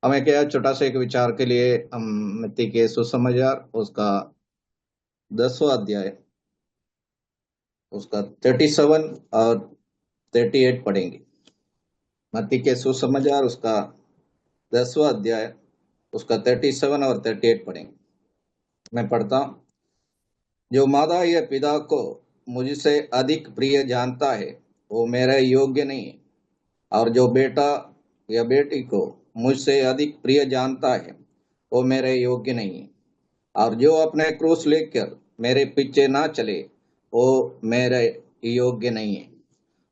हमें क्या छोटा सा एक विचार के लिए हम मत्ती के सुसमाचार उसका 10वां अध्याय उसका 37 और 38 पढ़ेंगे। मत्ती के सुसमाचार उसका 10वां अध्याय उसका 37 और 38 पढ़ेंगे। मैं पढ़ता हूँ। जो माता या पिता को मुझसे अधिक प्रिय जानता है वो मेरे योग्य नहीं है, और जो बेटा या बेटी को मुझसे अधिक प्रिय जानता है वो मेरे योग्य नहीं है, और जो अपने क्रूस लेकर मेरे पीछे ना चले वो मेरे योग्य नहीं है।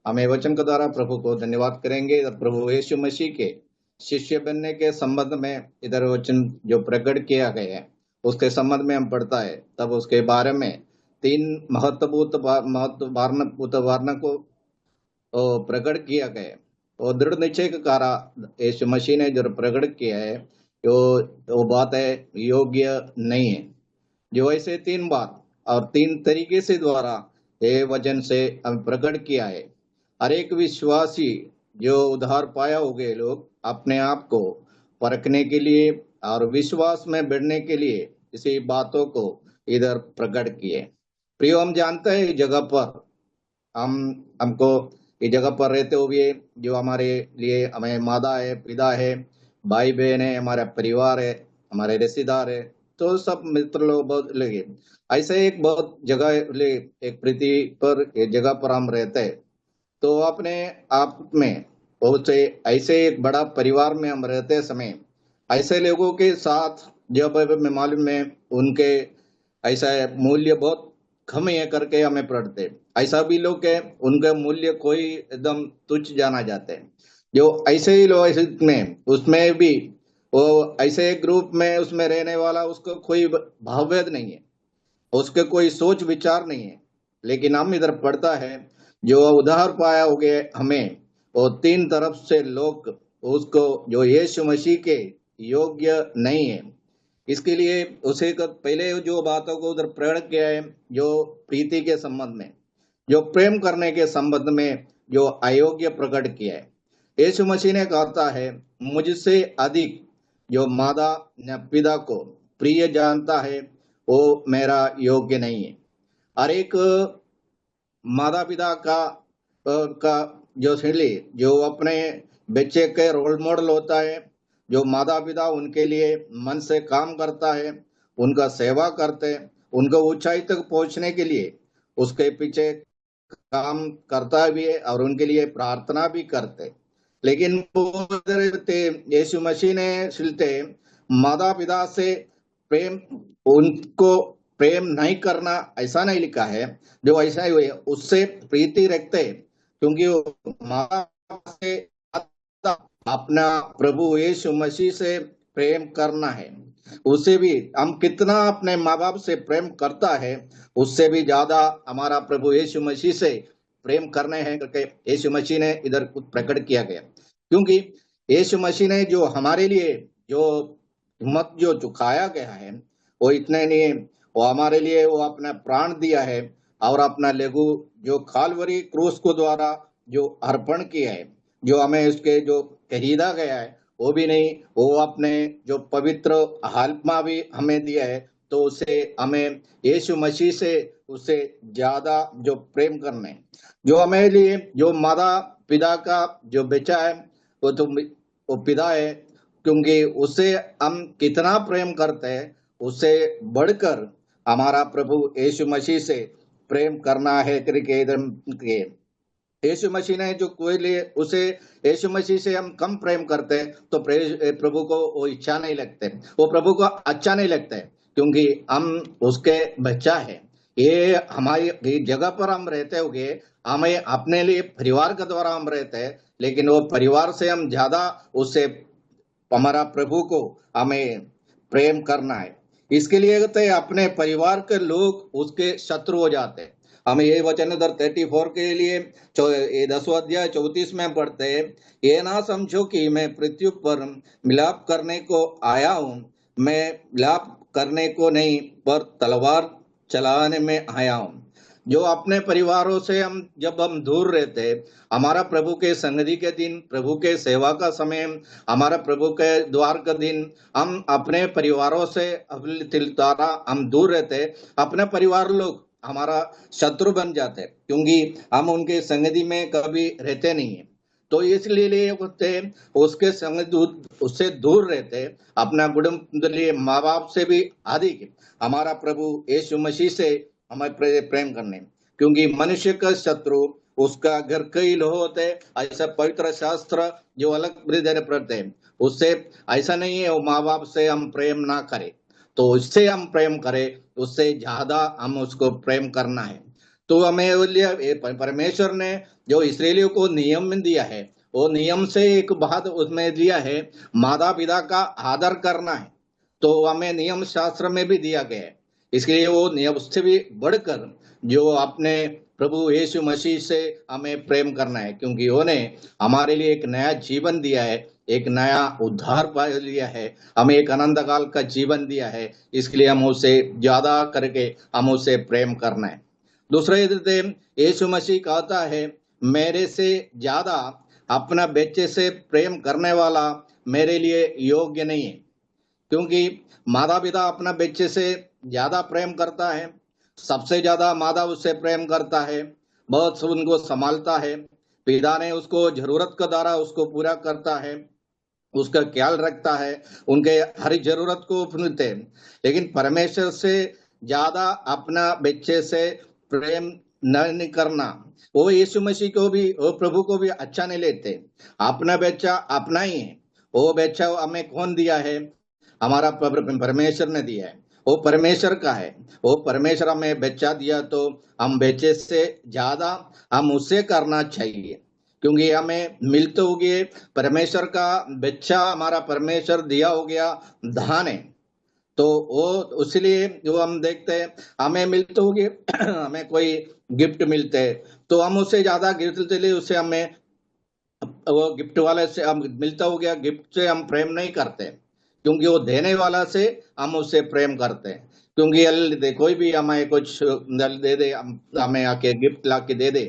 हमें वचन के द्वारा प्रभु को धन्यवाद करेंगे। इधर प्रभु यीशु मसीह के शिष्य बनने के संबंध में इधर वचन जो प्रकट किया गया है उसके संबंध में हम पढ़ता है, तब उसके बारे में तीन महत्वपूर्ण वारणा को प्रकट किया गया और दृढ़ निश्चय का कारा यीशु मसीह ने जो प्रकट किया है जो वो बात है योग्य नहीं है। जो ऐसे तीन बात और तीन तरीके से द्वारा ये वचन से हम प्रकट किया है। हर एक विश्वासी जो उद्धार पाया हो गए लोग अपने आप को परखने के लिए और विश्वास में बढ़ने के लिए इसी बातों को इधर प्रकट किए। प्रियो, हम जानते हैं इस जगह पर हम हमको इस जगह पर रहते हुए जो हमारे लिए हमें माता है, पिता है, भाई बहन है, हमारा परिवार है, हमारे रिश्तेदार है, तो सब मित्र लोग बहुत लगे ऐसे एक बहुत जगह एक पृथ्वी पर एक जगह पर हम रहते हैं। तो अपने आप में बहुत से ऐसे एक बड़ा परिवार में हम रहते समय ऐसे लोगों के साथ जब हमें मालूम है उनके ऐसा मूल्य बहुत कम है करके हमें पढ़ते। ऐसा भी लोग है उनका मूल्य कोई एकदम तुच्छ जाना जाते हैं। जो ऐसे ही लोग ऐसे में उसमें भी वो ऐसे एक ग्रुप में उसमें रहने वाला उसको कोई भावभेद नहीं है, उसके कोई सोच विचार नहीं है। लेकिन हम इधर पढ़ता है जो उधार पाया हो गए हमें वो तीन तरफ से लोग उसको जो यीशु मसीह के योग्य नहीं है। इसके लिए उसे पहले जो बातों को उधर प्रकट किया है जो प्रीति के संबंध में, जो प्रेम करने के संबंध में जो अयोग्य प्रकट किया है। यीशु मसीह ने कहता है मुझसे अधिक जो माता या पिता को प्रिय जानता है वो मेरा योग्य नहीं है। हर एक माता पिता का जो शैली जो अपने बच्चे के रोल मॉडल होता है, जो माता पिता उनके लिए मन से काम करता है, उनका सेवा करते हैं, उनको ऊंचाई तक पहुंचने के लिए उसके पीछे काम करता भी है और उनके लिए प्रार्थना भी करते। लेकिन यीशु मसीह ने सिलते माता पिता से प्रेम उनको प्रेम नहीं करना ऐसा नहीं लिखा है। जो ऐसा ही हुए उससे प्रीति रखते क्योंकि वो माता से अपना प्रभु यीशु मसीह से प्रेम करना है। उसे भी हम कितना अपने माँ बाप से प्रेम करता है उससे भी ज्यादा हमारा प्रभु यीशु मसीह से प्रेम करने हैं करके यीशु मसीह ने इधर प्रकट किया गया। क्योंकि यीशु मसीह ने जो हमारे लिए जो हिम्मत जो चुकाया गया है वो इतने नहीं, वो हमारे लिए वो अपना प्राण दिया है और अपना लघु जो कालवरी क्रूस को द्वारा जो अर्पण किया है, जो हमें उसके जो खरीदा गया है वो भी नहीं, वो अपने जो पवित्र आत्मा भी हमें दिया है। तो उसे हमें यीशु मसीह से उससे ज्यादा जो प्रेम करने जो हमें लिए जो माता पिता का जो बच्चा है वो तो वो पिता है। क्योंकि उससे हम कितना प्रेम करते हैं उससे बढ़कर हमारा प्रभु यीशु मसीह से प्रेम करना है करके इधर के यीशु मसीह ने जो कोई लिए उसे यीशु मसीह से हम कम प्रेम करते हैं तो प्रभु को वो इच्छा नहीं लगते, वो प्रभु को अच्छा नहीं लगता है क्योंकि हम उसके बच्चा है। ये हमारी जगह पर हम रहते हुए हमें अपने लिए परिवार के द्वारा हम रहते हैं, लेकिन वो परिवार से हम ज्यादा उससे हमारा प्रभु को हमें प्रेम करना है। इसके लिए कहते हैं अपने परिवार के लोग उसके शत्रु हो जाते हैं। हमें ये वचन इधर 34 के लिए ये 10वां अध्याय 34 में पढ़ते हैं, ये ना समझो कि मैं पृथ्वी पर मिलाप करने को आया हूँ, मैं मिलाप करने को नहीं पर तलवार चलाने में आया हूँ। जो अपने परिवारों से हम जब हम दूर रहते, हमारा प्रभु के संगति के दिन, प्रभु के सेवा का समय, हमारा प्रभु के द्वार का दिन, हम अपने परिवारों से अपने तिल द्वारा हम दूर रहते, अपने परिवार लोग हमारा शत्रु बन जाते, क्योंकि हम उनके संगति में कभी रहते नहीं है। तो इसलिए होते उसके संग उससे दूर रहते, अपना कुटुंब लिए माँ बाप से भी अधिक हमारा प्रभु यीशु मसीह से हमें प्रेम करने, क्योंकि मनुष्य का शत्रु उसका घर कई लोग होते, ऐसा पवित्र शास्त्र जो अलग देने पड़ते हैं उससे ऐसा नहीं है वो माँ बाप से हम प्रेम ना करें, तो उससे हम प्रेम करें, उससे ज्यादा हम उसको प्रेम करना है। तो हमें परमेश्वर ने जो इसराइलियों को नियम दिया है, वो नियम से एक बात उसमें दिया है, माता पिता का आदर करना है। तो हमें नियम शास्त्र में भी दिया गया है, इसलिए वो नियम उससे भी बढ़कर जो अपने प्रभु यीशु मसीह से हमें प्रेम करना है, क्योंकि उन्हें हमारे लिए एक नया जीवन दिया है, एक नया उद्धार पा लिया है, हमें एक अनंत काल का जीवन दिया है, इसलिए हम उसे ज्यादा करके हम उसे प्रेम करना है। दूसरा यीशु मसीह कहता है, मेरे से ज्यादा अपना बच्चे से प्रेम करने वाला मेरे लिए योग्य नहीं है, क्योंकि माता पिता अपना बच्चे से ज्यादा प्रेम करता है, सबसे ज्यादा माता उससे प्रेम करता है, बहुत उनको संभालता है, पिता ने उसको जरूरत का द्वारा उसको पूरा करता है, उसका ख्याल रखता है, उनके हर जरूरत को सुनते हैं। लेकिन परमेश्वर से ज्यादा अपना बच्चे से प्रेम नहीं करना, वो यीशु मसीह को भी, वो प्रभु को भी अच्छा नहीं लेते। अपना बच्चा अपना ही है, वो बच्चा हमें कौन दिया है? हमारा परमेश्वर ने दिया है, वो परमेश्वर का है। वो परमेश्वर हमें बच्चा दिया, तो हम बच्चे से ज्यादा हम उससे करना चाहिए, क्योंकि हमें मिलते हो गए परमेश्वर का बच्चा, हमारा परमेश्वर दिया हो गया धान है। तो वो इसलिए जो हम देखते हैं हमें मिलते हो गए हमें कोई गिफ्ट मिलते हैं, तो हम उससे ज्यादा गिफ्ट ले, उससे हमें वो गिफ्ट वाले से हम मिलता हो गया गिफ्ट से हम प्रेम नहीं करते, क्योंकि वो देने वाला से हम उससे प्रेम करते हैं। क्योंकि कोई भी हमें कुछ दे दे, हमें आके गिफ्ट ला के दे दे,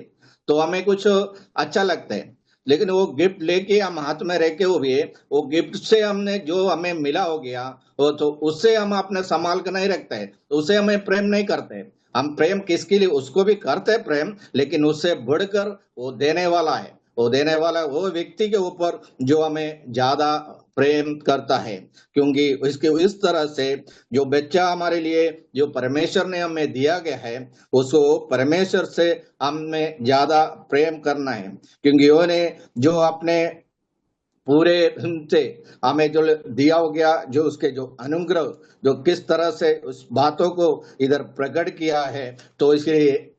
तो हमें कुछ अच्छा लगता है। लेकिन वो गिफ्ट लेके हम हाथ में रह के हुए, वो गिफ्ट से हमने जो हमें मिला हो गया, वो तो उससे हम अपने संभाल के नहीं रखते हैं, तो उसे हमें प्रेम नहीं करते। हम प्रेम किसके लिए उसको भी करते हैं प्रेम, लेकिन उससे बढ़कर वो देने वाला है, वो देने वाला वो व्यक्ति के ऊपर जो हमें ज्यादा प्रेम करता है। क्योंकि इसके इस तरह से जो बच्चा हमारे लिए जो परमेश्वर ने हमें दिया गया है, उसको परमेश्वर से हमें ज्यादा प्रेम करना है, क्योंकि उन्हें जो अपने पूरे से हमें जो दिया हो गया, जो उसके जो अनुग्रह जो किस तरह से उस बातों को इधर प्रकट किया है, तो इसलिए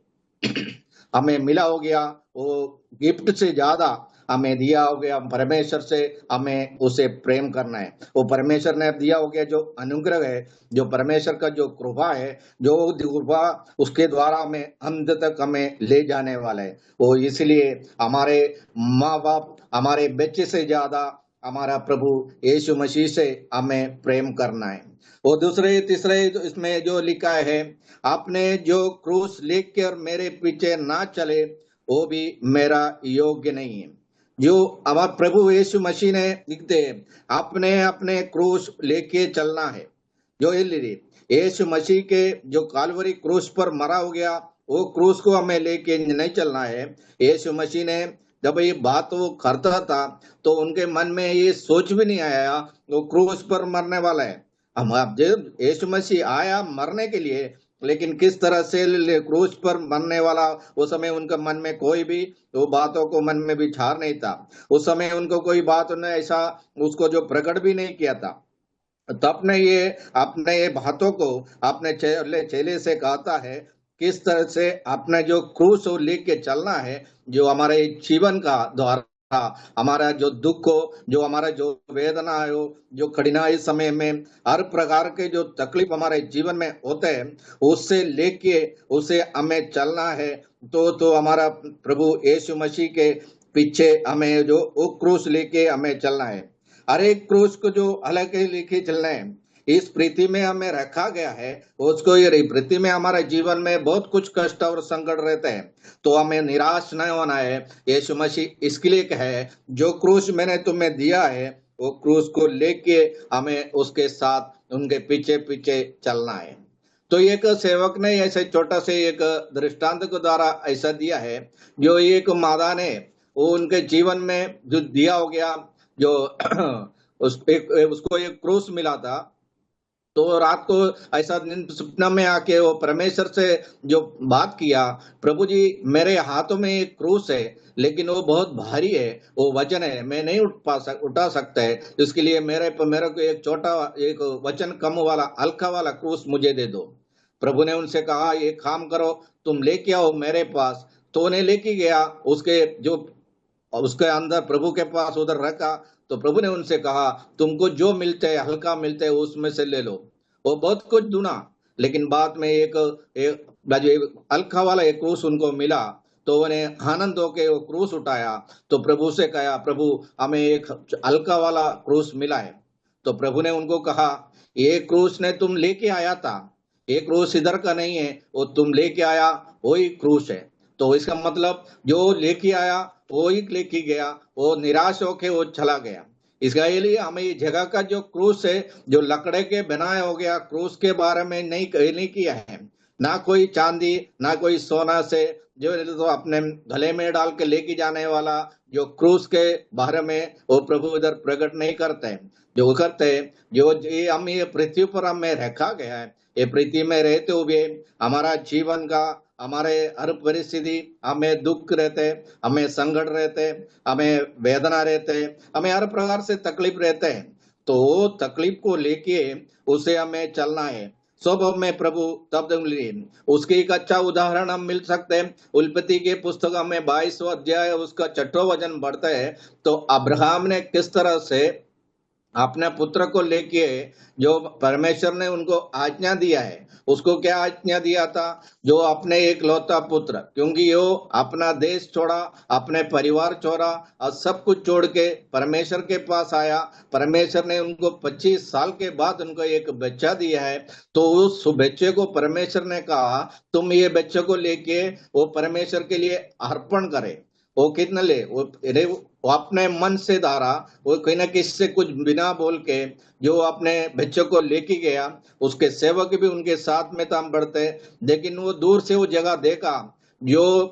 हमें मिला हो गया वो गिफ्ट से ज्यादा हमें दिया हो गया परमेश्वर से, हमें उसे प्रेम करना है। वो परमेश्वर ने दिया हो गया जो अनुग्रह है, जो परमेश्वर का जो कृपा है, जो कृपा उसके द्वारा हमें अंत तक हमें ले जाने वाला है। वो इसलिए हमारे माँ बाप, हमारे बच्चे से ज्यादा हमारा प्रभु यीशु मसीह से हमें प्रेम करना है। और दूसरे तीसरे इसमें जो लिखा है, आपने जो क्रूस लेकर मेरे पीछे ना चले वो भी मेरा योग्य नहीं है। जो हमारा प्रभु यीशु मसीह ने लिखते हैं, आपने अपने क्रूस लेके चलना है। जो यीशु मसीह के जो कालवरी क्रूस पर मरा हो गया, वो क्रूस को हमें लेके नहीं चलना है। यीशु मसीह ने जब ये बात वो करता था, तो उनके मन में ये सोच भी नहीं आया वो क्रूस पर मरने वाला है। हम जब यीशु मसीह आया मरने के लिए, लेकिन किस तरह से क्रूस पर मरने वाला, उस समय उनके मन में कोई भी वो बातों को मन में विचार नहीं था। उस समय उनको कोई बात ने ऐसा उसको जो प्रकट भी नहीं किया था। तब ने ये अपने ये बातों को अपने चेले से कहता है, किस तरह से अपने जो क्रूस को लेके चलना है, जो हमारे जीवन का द्वारा हमारा जो दुख हो, जो हमारा जो वेदना हो, जो कठिनाई समय में हर प्रकार के जो तकलीफ हमारे जीवन में होते हैं, उससे लेके उसे हमें चलना है। तो हमारा प्रभु यीशु मसीह के पीछे हमें जो वो क्रूस लेके हमें चलना है। हर एक क्रूस को जो अलग ही लेके चलना है। इस प्रीति में हमें रखा गया है, उसको ये प्रीति में हमारे जीवन में बहुत कुछ कष्ट और संकट रहते हैं, तो हमें निराश नहीं होना है। यीशु मसीह इसके लिए है, जो क्रूस मैंने तुम्हें दिया है वो क्रूस को लेके हमें उसके साथ उनके पीछे पीछे चलना है। तो एक सेवक ने ऐसे छोटा से एक दृष्टांत के द्वारा ऐसा दिया है, जो एक मादा ने वो उनके जीवन में जो दिया हो गया, जो उसको एक क्रूस मिला था, तो रात को ऐसा सपना में आके वो परमेश्वर से जो बात किया, प्रभु जी मेरे हाथों में एक क्रूस है, लेकिन वो बहुत भारी है, वो वजन है, मैं नहीं उठा सकता है, इसके लिए मेरे को एक छोटा एक वजन कम वाला हल्का वाला क्रूस मुझे दे दो। प्रभु ने उनसे कहा, ये काम करो, तुम लेके आओ मेरे पास। तो उन्हें लेके गया, उसके जो उसके अंदर प्रभु के पास उधर रखा। तो प्रभु ने उनसे कहा, तुमको जो मिलते है हल्का मिलते है उसमें से ले लो। वो बहुत कुछ ढूंढा, लेकिन बाद में एक हल्का वाला एक क्रूस उनको मिला, तो उन्हें आनंद होके वो क्रूस उठाया। तो प्रभु से कहा, प्रभु हमें एक हल्का वाला क्रूस मिला है। तो प्रभु ने उनको कहा, ये क्रूस ने तुम लेके आया था, ये क्रूस इधर का नहीं है, वो तुम लेके आया वही क्रूस है। तो इसका मतलब जो लेके आया वो ही लेके गया, वो निराश होके वो चला गया। इसका ये लिए हमें ये जगह का जो क्रूस है, जो लकड़े के बनाए हो गया, क्रूस के बारे में नहीं किया है, ना कोई चांदी ना कोई सोना से जो तो अपने गले में डाल के लेके जाने वाला जो क्रूस के बारे में वो प्रभु इधर प्रकट नहीं करते हैं। जो करते हैं, जो ये हम ये पृथ्वी पर हमें रखा गया है, ये पृथ्वी में रहते हुए हमारा जीवन का हमारे हर परिस्थिति, हमें दुख रहते, हमें संकट रहते, हमें वेदना रहते, हमें हर प्रकार से तकलीफ रहते हैं। तो तकलीफ को लेके उसे हमें चलना है। सब हमें प्रभु तब उसके एक अच्छा उदाहरण हम मिल सकते हैं। उल्पत्ति के पुस्तक में 22वां अध्याय उसका 6वां वचन बढ़ता है। तो अब्राहम ने किस तरह से अपने पुत्र को लेके, जो परमेश्वर ने उनको आज्ञा दिया है, उसको क्या आज्ञा दिया था, जो अपने एक लौता पुत्र, क्योंकि वो अपना देश छोड़ा, अपने परिवार छोड़ा और सब कुछ छोड़ के परमेश्वर के पास आया। परमेश्वर ने उनको 25 साल के बाद उनको एक बच्चा दिया है। तो उस बच्चे को परमेश्वर ने कहा, तुम ये बच्चे को लेके वो परमेश्वर के लिए अर्पण करे। वो कितना ले वो अपने मन से धारा, वो कहीं ना किसी से कुछ बिना बोल के जो अपने बच्चों को लेके गया। उसके सेवक भी उनके साथ में काम बढ़ते, लेकिन वो दूर से वो जगह देखा, जो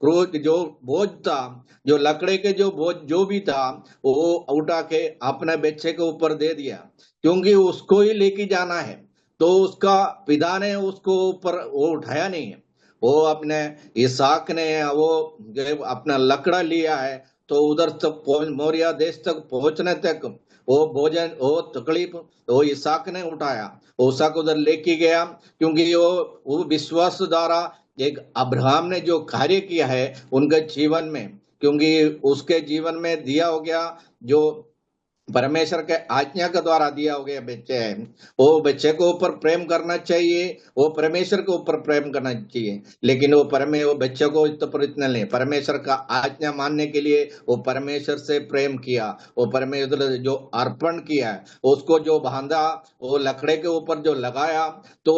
क्रोध जो बोझ था, जो लकड़े के जो बोझ जो भी था, वो उठा के अपने बच्चे के ऊपर दे दिया, क्योंकि उसको ही लेके जाना है। तो उसका पिता ने उसको ऊपर वो उठाया नहीं है, वो अपने इसहाक ने वो अपना लकड़ा लिया है। तो उधर तक मोरिया देश तक पहुंचने तक वो भोजन वो तकलीफ वो इसहाक ने उठाया, वो इसहाक उधर लेके गया, क्योंकि वो विश्वास द्वारा एक अब्राहम ने जो कार्य किया है उनके जीवन में, क्योंकि उसके जीवन में दिया हो गया जो परमेश्वर के आज्ञा के द्वारा दिया हो गया बच्चे है, वो बच्चे को ऊपर प्रेम करना चाहिए, वो परमेश्वर के ऊपर प्रेम करना चाहिए। लेकिन वो बच्चे को इतना नहीं, परमेश्वर का आज्ञा मानने के लिए वो परमेश्वर से प्रेम किया, वो परमेश्वर जो अर्पण किया है, उसको जो बांधा, वो लकड़े के ऊपर जो लगाया, तो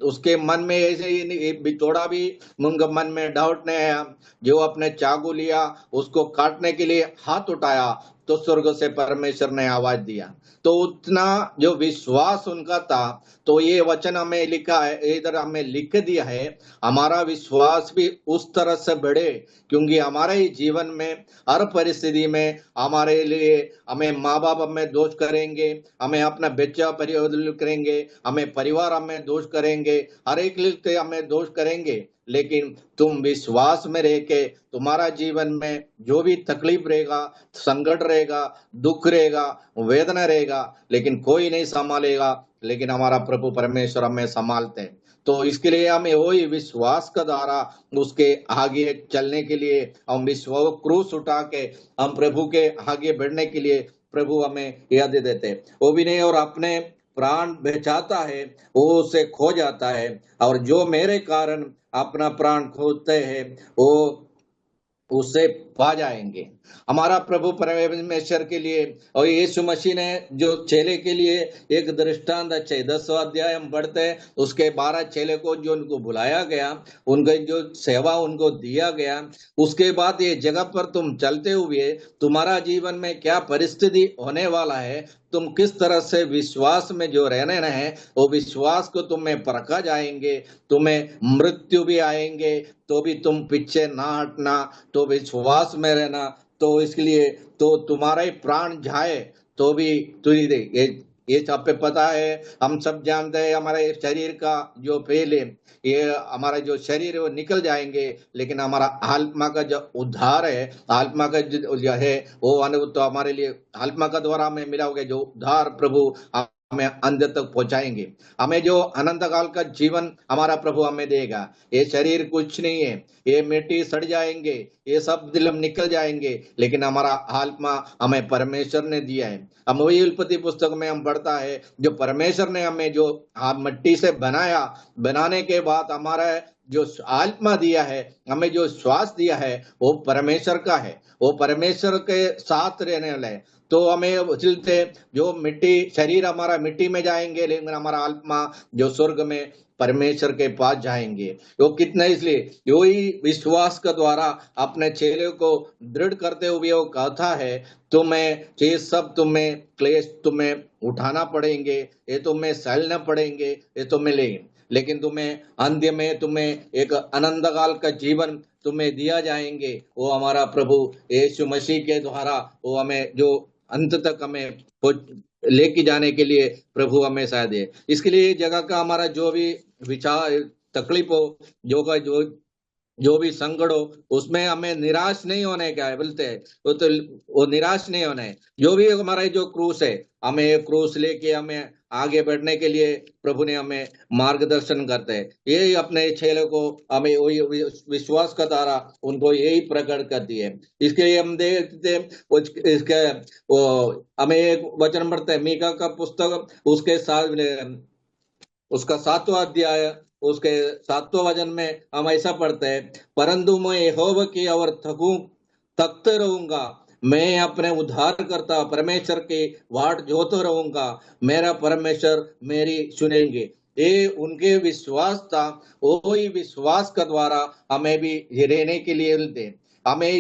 उसके मन में ऐसे ही थोड़ा भी उनके मन में डाउट नहीं आया। जो अपने चाकू लिया, उसको काटने के लिए हाथ उठाया, तो स्वर्ग से परमेश्वर ने आवाज दिया। तो उतना जो विश्वास उनका था, तो ये वचन हमें लिखा है, इधर हमें लिख दिया है, हमारा विश्वास भी उस तरह से बढ़े, क्योंकि हमारे ही जीवन में हर परिस्थिति में हमारे लिए हमें माँ बाप हमें दोष करेंगे, हमें अपना बच्चा परिवार करेंगे, हमें परिवार हमें दोष करेंगे, हर एक लिए हमें दोष करेंगे। लेकिन तुम विश्वास में रह के तुम्हारा जीवन में जो भी तकलीफ रहेगा, संकट रहेगा, दुख रहेगा, वेदना रहेगा, लेकिन कोई नहीं संभालेगा, लेकिन हमारा प्रभु परमेश्वर हमें संभालते हैं। तो इसके लिए हमें वही विश्वास का द्वारा उसके आगे चलने के लिए हम विश्वास क्रूस उठा के हम प्रभु के आगे बढ़ने के लिए प्रभु हमें याद देते हैं। वो भी नहीं और अपने प्राण बचाता है वो उसे खो जाता है, और जो मेरे कारण अपना प्राण खोते हैं वो उसे पा जाएंगे। हमारा प्रभु परमेश्वर के लिए और यीशु मसीह ने जो चेले के लिए एक दृष्टांत अच्छे 10वां अध्याय हम पढ़ते हैं, उसके 12 चेले को जो उनको बुलाया गया, उनके जो सेवा उनको दिया गया, उसके बाद ये जगह पर तुम चलते हुए तुम्हारा जीवन में क्या परिस्थिति होने वाला है, तुम किस तरह से विश्वास में जो रहने है, वो विश्वास को तुम्हें परखा जाएंगे। तुम्हें मृत्यु भी आएंगे तो भी तुम पीछे ना हटना, तो विश्वास में रहना। तो इसके लिए तो तुम्हारा ही प्राण जाए तो भी तुझे दे ये सब पे पता है, हम सब जानते हैं हमारे शरीर का जो फेल है, ये हमारा जो शरीर है वो निकल जाएंगे, लेकिन हमारा आत्मा का जो उद्धार है, आत्मा का जो है वो तो हमारे लिए आत्मा का द्वारा हमें मिला होगा जो उद्धार प्रभु हमें अंत तक पहुंचाएंगे। हमें जो अनंत काल का जीवन हमारा प्रभु हमें देगा। ये शरीर कुछ नहीं है, ये मिट्टी सड़ जाएंगे, ये सब दिल निकल जाएंगे, लेकिन हमारा आत्मा हमें परमेश्वर ने दिया है। हम वही उत्पत्ति पुस्तक में हम पढ़ता है, जो परमेश्वर ने हमें जो मिट्टी से बनाया, बनाने के बाद हमारा जो आत्मा दिया है, हमें जो श्वास दिया है, वो परमेश्वर का है, वो परमेश्वर के साथ रहने वाला है। तो हमें चलते जो मिट्टी शरीर हमारा मिट्टी में जाएंगे, लेकिन हमारा आत्मा जो स्वर्ग में परमेश्वर के पास जाएंगे। वो कितना, इसलिए वही विश्वास के द्वारा अपने चेले को दृढ़ करते हुए वो कहता है, तुम्हें ये सब तुम्हें क्लेश तुम्हें उठाना पड़ेंगे, ये तुम्हें सहना पड़ेंगे, ये तुम्हें लेकिन तुम्हें अंत्य में तुम्हें एक अनंत काल का जीवन तुम्हें दिया जाएंगे। वो हमारा प्रभु यीशु मसीह के द्वारा वो हमें जो अंत तक हमें लेके जाने के लिए प्रभु हमें शायद दे। इसके लिए जगह का हमारा जो भी विचार तकलीफ हो, जो भी संकट हो, उसमें हमें निराश नहीं होने का है, बोलते हैं वो निराश नहीं होना है। जो भी हमारा जो क्रूस है, हमें क्रूस लेके हमें आगे बढ़ने के लिए प्रभु ने हमें मार्गदर्शन करते हैं। यही अपने चेलों को हमें वही विश्वास का द्वारा उनको यही प्रकट करती है। इसके लिए हम देखते इसके वो हमें एक वचन पढ़ते हैं मीका का पुस्तक, उसके साथ उसका 7वां अध्याय, उसके 7वें वचन में हम ऐसा पढ़ते हैं, परंतु मैं यहोवा की और तकते रहूंगा, मैं अपने उद्धार करता परमेश्वर की वाट जोते रहूंगा, मेरा परमेश्वर मेरी सुनेंगे। ये उनके विश्वास था, वही विश्वास का द्वारा हमें भी रहने के लिए मिलते। हमें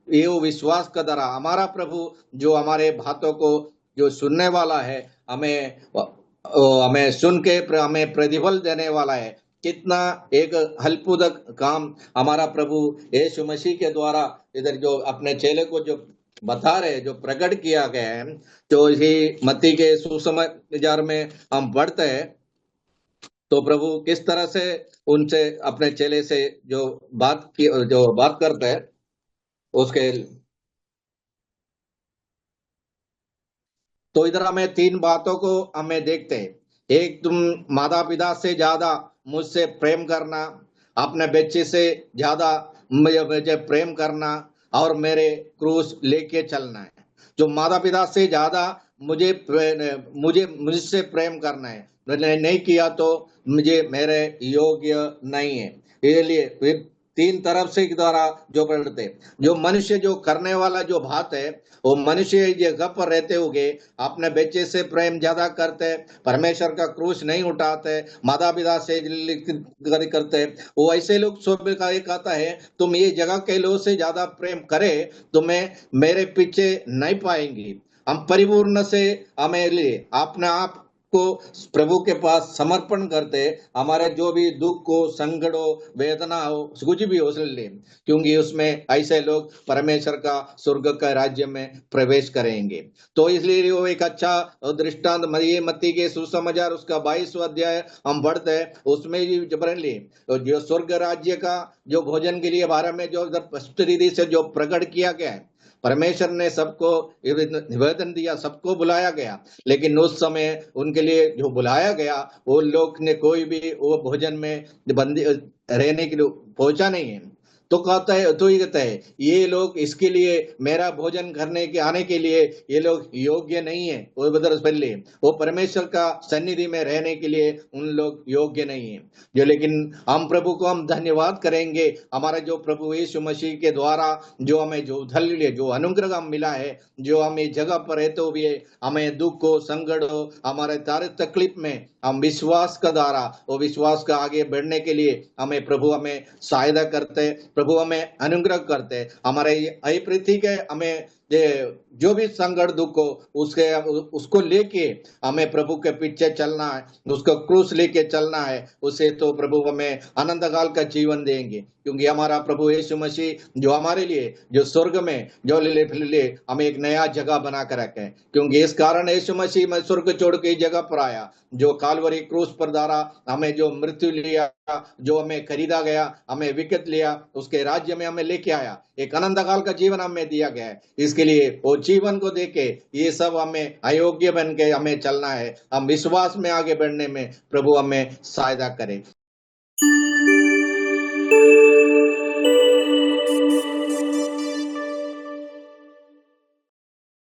ये विश्वास का द्वारा हमारा प्रभु जो हमारे बातों को जो सुनने वाला है, हमें सुन के हमें प्रतिफल देने वाला है। कितना एक अद्भुत काम हमारा प्रभु यीशु मसीह के द्वारा इधर जो अपने चेले को जो बता रहे, जो प्रकट किया गया है, जो इसी मत्ती के सुसमाचार में हम पढ़ते हैं, तो प्रभु किस तरह से उनसे अपने चेले से जो बात करते हैं उसके। तो इधर हमें 3 बातों को हमें देखते हैं। एक, तुम माता पिता से ज्यादा मुझसे प्रेम करना, अपने बच्चे से ज्यादा मुझे प्रेम करना, और मेरे क्रूस लेके चलना है। जो माता पिता से ज्यादा मुझसे प्रेम करना है, मैंने नहीं किया तो मुझे मेरे योग्य नहीं है। इसलिए 3 तरफ से द्वारा जो पढ़ते, जो मनुष्य जो करने वाला जो बात है, वो मनुष्य जगह पर रहते हुए अपने बच्चे से प्रेम ज्यादा करते, परमेश्वर का क्रूस नहीं उठाते, माता पिता से करते, वो ऐसे लोग स्वभाव का एक आता है, तुम ये जगह के लोगों से ज्यादा प्रेम करे, तुम्हें मेरे पीछे नहीं पाएंगी। हम परिपूर्ण से हमें लिए अपने आप को प्रभु के पास समर्पण करते, हमारे जो भी दुख हो, संकट हो, वेदना हो, कुछ भी हो ले, क्योंकि उसमें ऐसे लोग परमेश्वर का स्वर्ग का राज्य में प्रवेश करेंगे। तो इसलिए वो एक अच्छा दृष्टांत मत्ती के सुसमाचार उसका 22वां अध्याय हम पढ़ते हैं, उसमें जो स्वर्ग राज्य का जो भोजन के लिए बारे में जो स्पष्ट रीति से जो प्रकट किया गया है, परमेश्वर ने सबको निवेदन दिया, सबको बुलाया गया, लेकिन उस समय उनके लिए जो बुलाया गया वो लोग ने कोई भी वो भोजन में बंदी रहने के लिए पहुंचा नहीं है। तो कहता है, तो ये कहता है ये लोग इसके लिए मेरा भोजन करने के आने के लिए ये लोग योग्य नहीं है। वो बदर पहले वो परमेश्वर का सन्निधि में रहने के लिए उन लोग योग्य नहीं है। जो लेकिन हम प्रभु को हम धन्यवाद करेंगे, हमारा जो प्रभु यीशु मसीह के द्वारा जो हमें जो धैर्य जो अनुग्रह हम मिला है, जो हम इस जगह पर रहते हुए हमें दुख हो संकट हो हमारे सारे तकलीफ में हम विश्वास का द्वारा वो विश्वास का आगे बढ़ने के लिए हमें प्रभु हमें सहायता करते हैं, प्रभु हमें अनुग्रह करते हैं। हमारे ये पृथ्वी के हमें जो भी संकट दुख हो उसको लेके हमें प्रभु के पीछे चलना है, उसको क्रूस लेके चलना है। उसे तो प्रभु हमें अनंत काल का जीवन देंगे, क्योंकि हमारा प्रभु यीशु मसीह जो हमारे लिए जो स्वर्ग में जो ले हमें एक नया जगह बना कर रखे, क्योंकि इस कारण यीशु मसीह में स्वर्ग छोड़ के जगह पर आया, जो कालवरी क्रूस पर द्वारा हमें जो मृत्यु लिया, जो हमें खरीदा गया, हमें विकत लिया, उसके राज्य में हमें लेके आया, एक अनंत काल का जीवन हमें दिया गया है। इसके लिए वो जीवन को देके ये सब हमें अयोग्य बन के हमें चलना है। हम विश्वास में आगे बढ़ने में प्रभु हमें सहायता करे।